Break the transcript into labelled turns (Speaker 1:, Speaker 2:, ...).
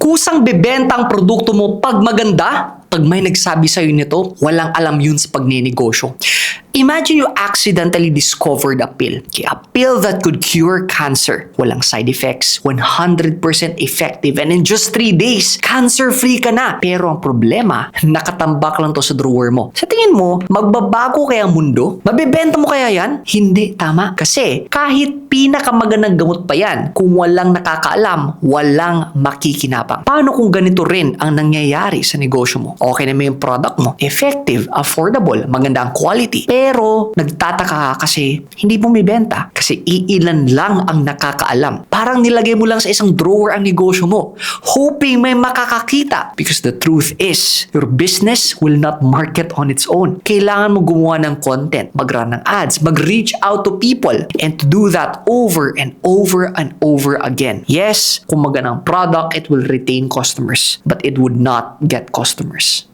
Speaker 1: kusang bebenta ang produkto mo pag maganda, pag may nagsabi sa'yo nito, walang alam yun sa pagninegosyo. Imagine you accidentally discovered a pill. Okay, a pill that could cure cancer. Walang side effects, 100% effective, and in just 3 days, cancer-free ka na. Pero ang problema, nakatambak lang to sa drawer mo. Sa tingin mo, magbabago kaya ang mundo? Mabebenta mo kaya yan? Hindi, tama. Kasi kahit pinakamagandang gamot pa yan, kung walang nakakaalam, walang makikinabang. Paano kung ganito rin ang nangyayari sa negosyo mo? Okay na yung product mo, effective, affordable, maganda ang quality, pero nagtataka ka kasi hindi mo bibenta kasi iilan lang ang nakakaalam. Parang nilagay mo lang sa isang drawer ang negosyo mo, hoping may makakakita. Because the truth is, your business will not market on its own. Kailangan mo gumawa ng content, mag-run ng ads, mag-reach out to people, and to do that over and over and over again. Yes, kung magandang product, it will retain customers, but it would not get customers.